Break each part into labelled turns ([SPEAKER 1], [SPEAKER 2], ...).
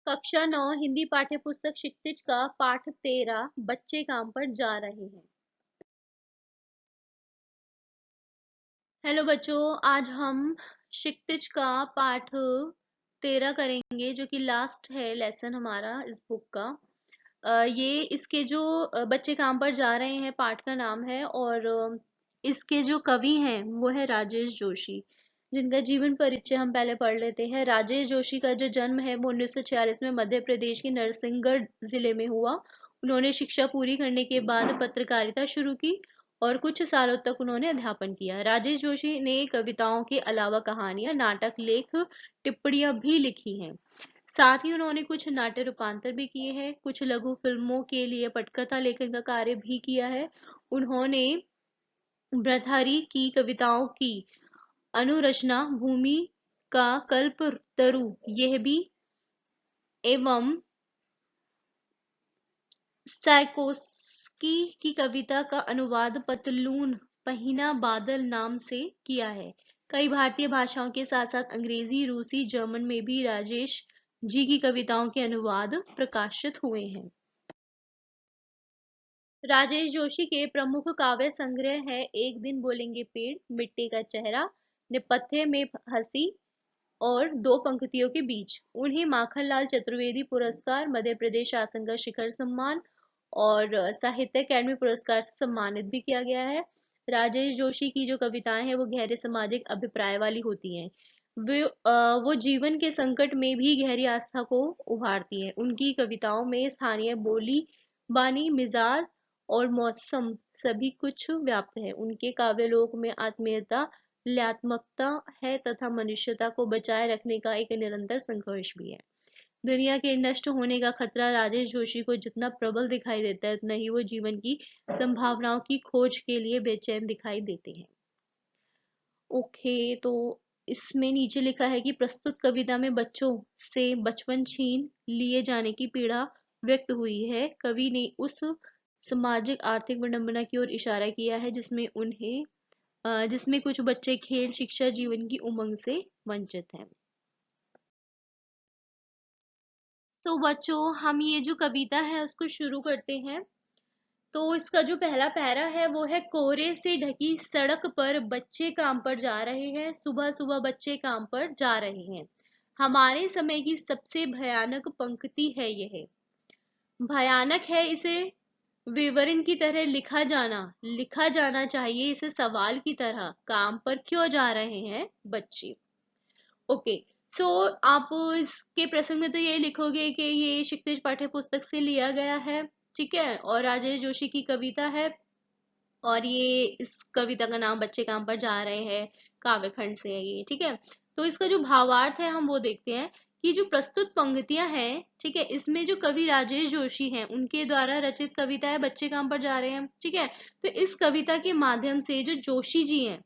[SPEAKER 1] कक्षा 9 हिंदी पाठ्य पुस्तक क्षितिज का पाठ 13 बच्चे काम पर जा रहे हैं। हेलो बच्चों, आज हम क्षितिज का पाठ 13 करेंगे जो कि लास्ट है लेसन हमारा इस बुक का। ये इसके जो बच्चे काम पर जा रहे हैं पाठ का नाम है और इसके जो कवि हैं वो है राजेश जोशी, जिनका जीवन परिचय हम पहले पढ़ लेते हैं। राजेश जोशी का जो जन्म है वो 1946 में मध्य प्रदेश के नरसिंहगढ़ जिले में हुआ। उन्होंने शिक्षा पूरी करने के बाद पत्रकारिता शुरू की और कुछ सालों तक उन्होंने अध्यापन किया। राजेश जोशी ने कविताओं के अलावा कहानियां, नाटक, लेख, टिप्पणियां भी लिखी हैं। साथ ही उन्होंने कुछ नाट्य रूपांतर भी किए हैं, कुछ लघु फिल्मों के लिए पटकथा लेखन का कार्य भी किया है। उन्होंने भर्तृहरि की कविताओं की अनुरचना भूमि का कल्पतरु यह भी एवं साइकोस्की की कविता का अनुवाद पतलून पहिना बादल नाम से किया है। कई भारतीय भाषाओं के साथ साथ अंग्रेजी, रूसी, जर्मन में भी राजेश जी की कविताओं के अनुवाद प्रकाशित हुए हैं। राजेश जोशी के प्रमुख काव्य संग्रह है एक दिन बोलेंगे पेड़, मिट्टी का चेहरा, नेपथ्य में हंसी और दो पंक्तियों के बीच। उन्हें माखनलाल चतुर्वेदी पुरस्कार, मध्य प्रदेश शासन का शिखर सम्मान और साहित्य अकादमी पुरस्कार से सम्मानित भी किया गया है। राजेश जोशी की जो कविताएं हैं वो गहरे सामाजिक अभिप्राय वाली होती हैं। वो जीवन के संकट में भी गहरी आस्था को उभारती हैं। उनकी कविताओं में स्थानीय बोली बानी, मिजाज और मौसम सभी कुछ व्याप्त है। उनके काव्यलोक में आत्मीयता, क्रियात्मकता है तथा मनुष्यता को बचाए रखने का एक निरंतर संघर्ष भी है। दुनिया के नष्ट होने का खतरा राजेश जोशी को जितना प्रबल दिखाई देता है उतना ही वो जीवन की संभावनाओं की खोज के लिए बेचैन दिखाई देते हैं। ओके, तो इसमें नीचे लिखा है कि प्रस्तुत कविता में बच्चों से बचपन छीन लिए जाने की पीड़ा व्यक्त हुई है। कवि ने उस सामाजिक आर्थिक विडंबना की ओर इशारा किया है जिसमें कुछ बच्चे खेल, शिक्षा, जीवन की उमंग से वंचित हैं। सो बच्चों, हम ये जो कविता है उसको शुरू करते हैं। तो इसका जो पहला पैरा है वो है, कोहरे से ढकी सड़क पर बच्चे काम पर जा रहे हैं, सुबह सुबह बच्चे काम पर जा रहे हैं। हमारे समय की सबसे भयानक पंक्ति है यह। भयानक है इसे विवरण की तरह लिखा जाना चाहिए इसे सवाल की तरह। काम पर क्यों जा रहे हैं बच्चे? ओके, सो आप इसके प्रसंग में तो ये लिखोगे कि ये क्षितिज पाठ्य पुस्तक से लिया गया है, ठीक है, और राजेश जोशी की कविता है और ये इस कविता का नाम बच्चे काम पर जा रहे हैं काव्य खंड से है ये, ठीक है। तो इसका जो भावार्थ है हम वो देखते हैं कि जो प्रस्तुत पंक्तियां हैं, ठीक है, इसमें जो कवि राजेश जोशी हैं उनके द्वारा रचित कविता है बच्चे काम पर जा रहे हैं, ठीक है। तो इस कविता के माध्यम से जो जोशी जी हैं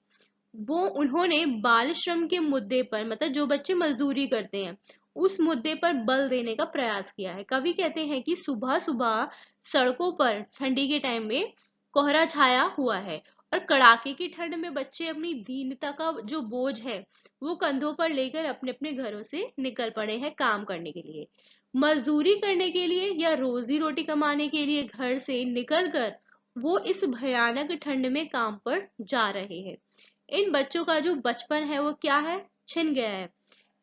[SPEAKER 1] वो उन्होंने बाल श्रम के मुद्दे पर, मतलब जो बच्चे मजदूरी करते हैं उस मुद्दे पर बल देने का प्रयास किया है। कवि कहते हैं कि सुबह सुबह सड़कों पर ठंडी के टाइम में कोहरा छाया हुआ है और कड़ाके की ठंड में बच्चे अपनी दीनता का जो बोझ है वो कंधों पर लेकर अपने अपने घरों से निकल पड़े हैं काम करने के लिए। मजदूरी करने के लिए या रोजी रोटी कमाने के लिए घर से निकलकर वो इस भयानक ठंड में काम पर जा रहे हैं। इन बच्चों का जो बचपन है वो क्या है, छिन गया है।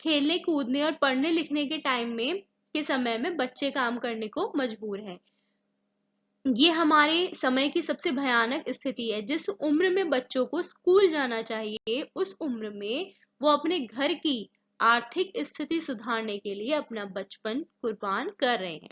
[SPEAKER 1] खेलने कूदने और पढ़ने लिखने के टाइम में के समय में बच्चे काम करने को मजबूर हैं। ये हमारे समय की सबसे भयानक स्थिति है। जिस उम्र में बच्चों को स्कूल जाना चाहिए उस उम्र में वो अपने घर की आर्थिक स्थिति सुधारने के लिए अपना बचपन कुर्बान कर रहे हैं,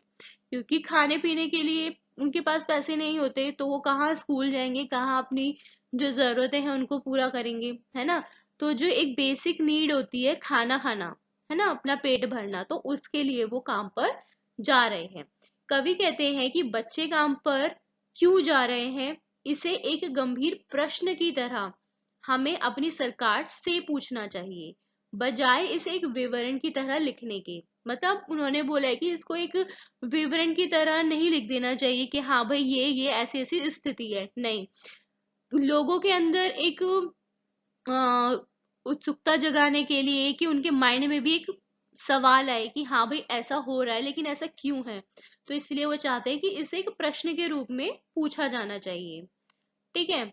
[SPEAKER 1] क्योंकि खाने पीने के लिए उनके पास पैसे नहीं होते तो वो कहाँ स्कूल जाएंगे, कहाँ अपनी जो जरूरतें हैं उनको पूरा करेंगे, है ना। तो जो एक बेसिक नीड होती है खाना खाना, है ना, अपना पेट भरना, तो उसके लिए वो काम पर जा रहे हैं। कवि कहते हैं कि बच्चे काम पर क्यों जा रहे हैं इसे एक गंभीर प्रश्न की तरह हमें अपनी सरकार से पूछना चाहिए, बजाय इसे एक विवरण की तरह लिखने के। मतलब उन्होंने बोला है कि इसको एक विवरण की तरह नहीं लिख देना चाहिए कि हाँ भाई ये ऐसी ऐसी स्थिति है, नहीं। लोगों के अंदर एक उत्सुकता जगाने के लिए कि उनके माइंड में भी एक सवाल आए कि हाँ भाई ऐसा हो रहा है, लेकिन ऐसा क्यों है। तो इसलिए वो चाहते हैं कि इसे एक प्रश्न के रूप में पूछा जाना चाहिए। ठीक है।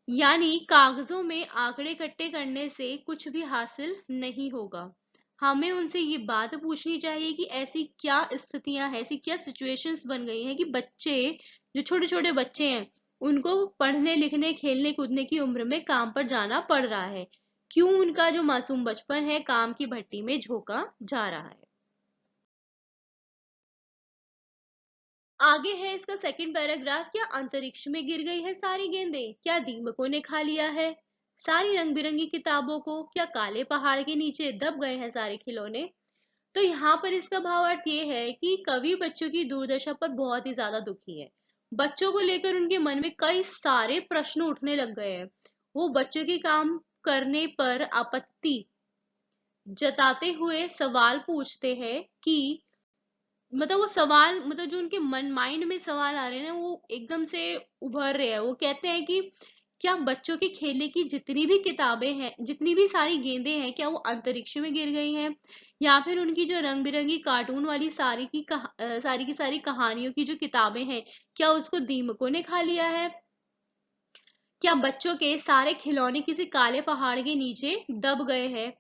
[SPEAKER 1] यानी कागजों में आंकड़े इकट्ठे करने से कुछ भी हासिल नहीं होगा। हमें उनसे ये बात पूछनी चाहिए कि ऐसी क्या स्थितियां हैं, ऐसी क्या सिचुएशंस बन गई हैं कि बच्चे, जो छोटे छोटे बच्चे हैं, उनको पढ़ने लिखने खेलने कूदने की उम्र में काम पर जाना पड़ रहा है। क्यों उनका जो मासूम बचपन है काम की भट्टी में झोंका जा रहा है। आगे है इसका सेकंड पैराग्राफ। क्या अंतरिक्ष में गिर गई है सारी गेंदें? क्या दीमकों ने खा लिया है सारी रंग बिरंगी किताबों को? क्या काले पहाड़ के नीचे दब गए हैं सारे खिलौने? तो यहाँ पर इसका भावार्थ ये है कि कवि बच्चों की दुर्दशा पर बहुत ही ज्यादा दुखी है। बच्चों को लेकर उनके मन में कई सारे प्रश्न उठने लग गए हैं। वो बच्चों के काम करने पर आपत्ति जताते हुए सवाल पूछते हैं कि, मतलब वो सवाल, मतलब जो उनके मन माइंड में सवाल आ रहे हैं ना, वो एकदम से उभर रहे हैं। वो कहते हैं कि क्या बच्चों के खेलने की जितनी भी किताबें हैं, जितनी भी सारी गेंदें हैं, क्या वो अंतरिक्ष में गिर गई हैं? या फिर उनकी जो रंग बिरंगी कार्टून वाली सारी की सारी कहानियों की जो किताबें हैं, क्या उसको दीमकों ने खा लिया है? क्या बच्चों के सारे खिलौने किसी काले पहाड़ के नीचे दब गए हैं?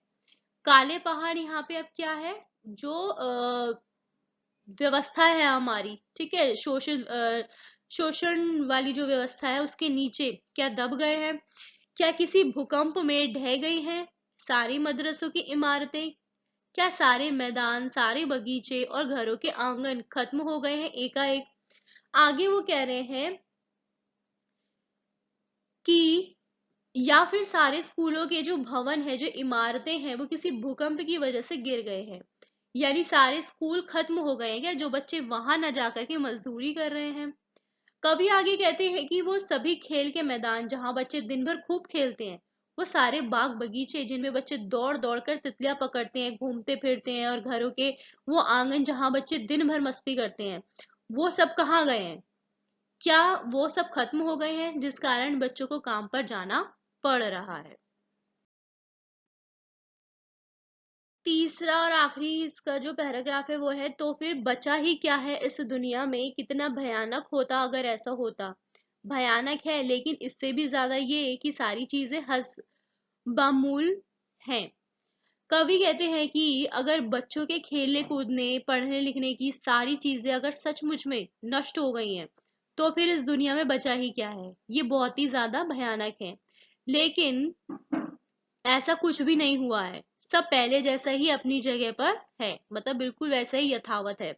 [SPEAKER 1] काले पहाड़ यहाँ पे अब क्या है, जो व्यवस्था है हमारी, ठीक है, शोषण वाली जो व्यवस्था है उसके नीचे क्या दब गए हैं? क्या किसी भूकंप में ढह गई हैं सारी मदरसों की इमारतें? क्या सारे मैदान, सारे बगीचे और घरों के आंगन खत्म हो गए हैं एकाएक? आगे वो कह रहे हैं कि या फिर सारे स्कूलों के जो भवन है, जो इमारतें हैं, वो किसी भूकंप की वजह से गिर गए हैं। यानी सारे स्कूल खत्म हो गए हैं क्या, जो बच्चे वहां न जाकर के मजदूरी कर रहे हैं? कवि आगे कहते हैं कि वो सभी खेल के मैदान जहां बच्चे दिन भर खूब खेलते हैं, वो सारे बाग बगीचे जिनमें बच्चे दौड़ दौड़ कर तितलियां पकड़ते हैं, घूमते फिरते हैं, और घरों के वो आंगन जहां बच्चे दिन भर मस्ती करते हैं, वो सब कहाँ गए हैं? क्या वो सब खत्म हो गए हैं जिस कारण बच्चों को काम पर जाना पड़ रहा है? तीसरा और आखिरी इसका जो पैराग्राफ है वो है, तो फिर बचा ही क्या है इस दुनिया में, कितना भयानक होता अगर ऐसा होता। भयानक है, लेकिन इससे भी ज्यादा ये कि सारी चीजें हस बमूल हैं। कवि कहते हैं कि अगर बच्चों के खेलने कूदने पढ़ने लिखने की सारी चीजें अगर सचमुच में नष्ट हो गई हैं, तो फिर इस दुनिया में बचा ही क्या है। ये बहुत ही ज्यादा भयानक है। लेकिन ऐसा कुछ भी नहीं हुआ है, सब पहले जैसा ही अपनी जगह पर है, मतलब बिल्कुल वैसा ही यथावत है।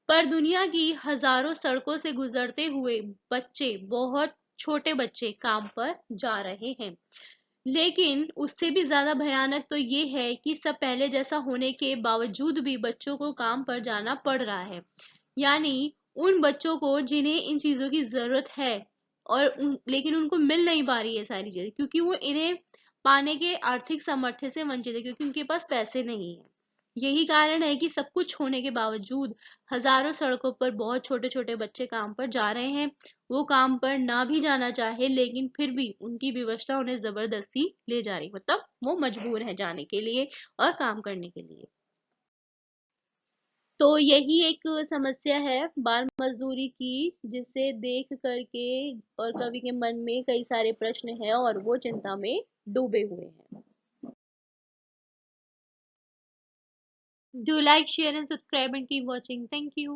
[SPEAKER 1] पर दुनिया की हजारों सड़कों से गुजरते हुए बच्चे, बहुत छोटे बच्चे काम पर जा रहे हैं। लेकिन उससे भी ज्यादा भयानक तो ये है कि सब पहले जैसा होने के बावजूद भी बच्चों को काम पर जाना पड़ रहा है। यानी उन बच्चों को जिन्हें इन चीजों की जरूरत है, लेकिन उनको मिल नहीं पा रही है सारी चीजें, क्योंकि वो इन्हें पाने के आर्थिक सामर्थ्य से वंचित है, क्योंकि उनके पास पैसे नहीं है। यही कारण है कि सब कुछ होने के बावजूद हजारों सड़कों पर बहुत छोटे छोटे बच्चे काम पर जा रहे हैं। वो काम पर ना भी जाना चाहे, लेकिन फिर भी उनकी विवशता उन्हें जबरदस्ती ले जा रही, मतलब वो मजबूर है जाने के लिए और काम करने के लिए। तो यही एक समस्या है बाल मजदूरी की, जिसे देख करके और कवि के मन में कई सारे प्रश्न हैं और वो चिंता में डूबे हुए हैं। Do like, share and subscribe and keep watching. Thank you.